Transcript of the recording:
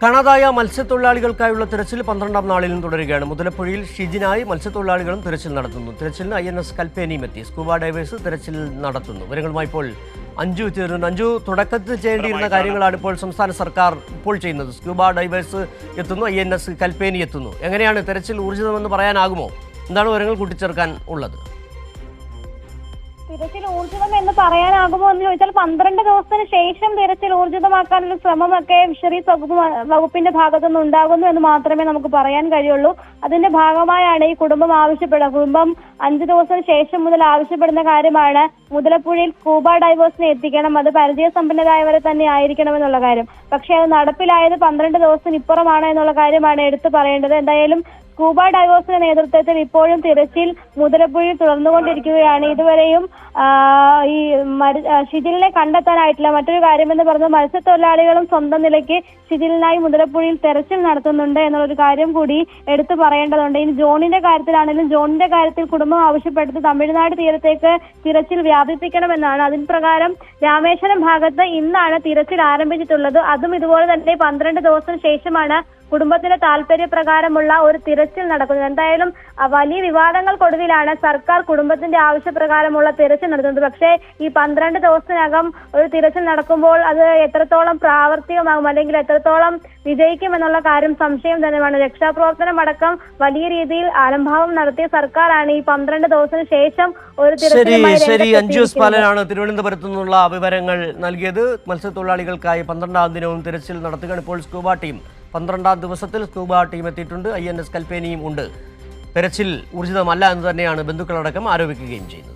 കാണാതായ മത്സ്യത്തൊഴിലാളികൾക്കായുള്ള തിരച്ചിൽ 12ാം നാളിലും തുടരുകയാണ്. മുതലപ്പുഴയിൽ ഷിജിനായി മത്സ്യത്തൊഴിലാളികളും തിരച്ചിൽ നടത്തുന്നു. തിരച്ചിലിന് INS കൽപ്പേനിയും എത്തി. സ്കൂബ ഡൈവേഴ്സ് തിരച്ചിൽ നടത്തുന്നു. വിവരങ്ങളുമായി ഇപ്പോൾ അഞ്ജു ചേരുന്നു. അഞ്ജു, തുടക്കത്തിൽ ചെയ്യേണ്ടിയിരുന്ന കാര്യങ്ങളാണ് ഇപ്പോൾ സംസ്ഥാന സർക്കാർ ഇപ്പോൾ ചെയ്യുന്നത്. സ്കൂബ ഡൈവേഴ്സ് എത്തുന്നു, INS കൽപ്പേനി എത്തുന്നു. എങ്ങനെയാണ് തിരച്ചിൽ ഊർജിതമെന്ന് പറയാനാകുമോ? എന്താണ് വിവരങ്ങൾ കൂട്ടിച്ചേർക്കാൻ ഉള്ളത്? തിരച്ചിൽ ഊർജിതം എന്ന് പറയാനാകുമോ എന്ന് ചോദിച്ചാൽ 12 ദിവസത്തിന് ശേഷം തിരച്ചിൽ ഊർജിതമാക്കാനുള്ള ശ്രമമൊക്കെ ഫിഷറീസ് വകുപ്പിന്റെ ഭാഗത്തുനിന്ന് ഉണ്ടാകുന്നു എന്ന് മാത്രമേ നമുക്ക് പറയാൻ കഴിയുള്ളൂ. അതിന്റെ ഭാഗമായാണ് ഈ കുടുംബം ആവശ്യപ്പെടുന്നത്. കുടുംബം 5 ദിവസത്തിന് ശേഷം മുതൽ ആവശ്യപ്പെടുന്ന കാര്യമാണ് മുതലപ്പുഴയിൽ സ്കൂബ ഡൈവേഴ്സിനെ എത്തിക്കണം, അത് പരിചയസമ്പന്നരായവരെ തന്നെ ആയിരിക്കണം എന്നുള്ള കാര്യം. പക്ഷേ അത് നടപ്പിലായത് 12 ദിവസത്തിന് ഇപ്പുറമാണ് എന്നുള്ള കാര്യമാണ് എടുത്തു പറയേണ്ടത്. എന്തായാലും സ്കൂബ ഡൈവേഴ്സിന്റെ നേതൃത്വത്തിൽ ഇപ്പോഴും തിരച്ചിൽ മുതലപ്പുഴയിൽ തുടർന്നുകൊണ്ടിരിക്കുകയാണ്. ഇതുവരെയും ഈ ഷിജിലിനെ കണ്ടെത്താനായിട്ടില്ല. മറ്റൊരു കാര്യമെന്ന് പറഞ്ഞാൽ മത്സ്യത്തൊഴിലാളികളും സ്വന്തം നിലയ്ക്ക് ഷിജിലിനായി മുതലപ്പുഴയിൽ തെരച്ചിൽ നടത്തുന്നുണ്ട് എന്നുള്ളൊരു കാര്യം കൂടി എടുത്തു പറയേണ്ടതുണ്ട്. ഇനി ജോണിന്റെ കാര്യത്തിലാണെങ്കിലും ജോണിന്റെ കാര്യത്തിൽ കുടുംബം ആവശ്യപ്പെട്ടത് തമിഴ്നാട് തീരത്തേക്ക് തിരച്ചിൽ വ്യാപിപ്പിക്കണമെന്നാണ്. അതിന് പ്രകാരം രാമേശ്വരം ഭാഗത്ത് ഇന്നാണ് തിരച്ചിൽ ആരംഭിച്ചിട്ടുള്ളത്. അതും ഇതുപോലെ തന്നെ 12 ദിവസത്തിന് ശേഷമാണ് കുടുംബത്തിന്റെ താല്പര്യപ്രകാരമുള്ള ഒരു തിരച്ചിൽ നടക്കുന്നത്. എന്തായാലും വലിയ വിവാദങ്ങൾക്കൊടുവിലാണ് സർക്കാർ കുടുംബത്തിന്റെ ആവശ്യപ്രകാരമുള്ള തിരച്ചിൽ നടത്തുന്നത്. പക്ഷേ ഈ 12 ദിവസത്തിനകം ഒരു തിരച്ചിൽ നടക്കുമ്പോൾ അത് എത്രത്തോളം പ്രാവർത്തികമാകും അല്ലെങ്കിൽ എത്രത്തോളം വിജയിക്കുമെന്നുള്ള കാര്യം സംശയം തന്നെയാണ്. രക്ഷാപ്രവർത്തനം അടക്കം വലിയ രീതിയിൽ അലംഭാവം നടത്തിയ സർക്കാരാണ് ഈ 12 ദിവസത്തിന് ശേഷം ഒരു ശരി അഞ്ജു പാലനാണ് തിരുവനന്തപുരത്തു നിന്നുള്ള വിവരങ്ങൾ നൽകിയത്. മത്സ്യത്തൊഴിലാളികൾക്കായി 12ാം ദിനവും തിരച്ചിൽ നടത്തുകയാണ്. ഇപ്പോൾ സ്കൂബ ടീം 12ാം ദിവസത്തിൽ സ്കൂബ ടീം എത്തിയിട്ടുണ്ട്. INS കൽപ്പേനിയും ഉണ്ട്. തെരച്ചിൽ ഊർജിതമല്ല എന്ന് തന്നെയാണ് ബന്ധുക്കളടക്കം ആരോപിക്കുകയും ചെയ്യുന്നത്.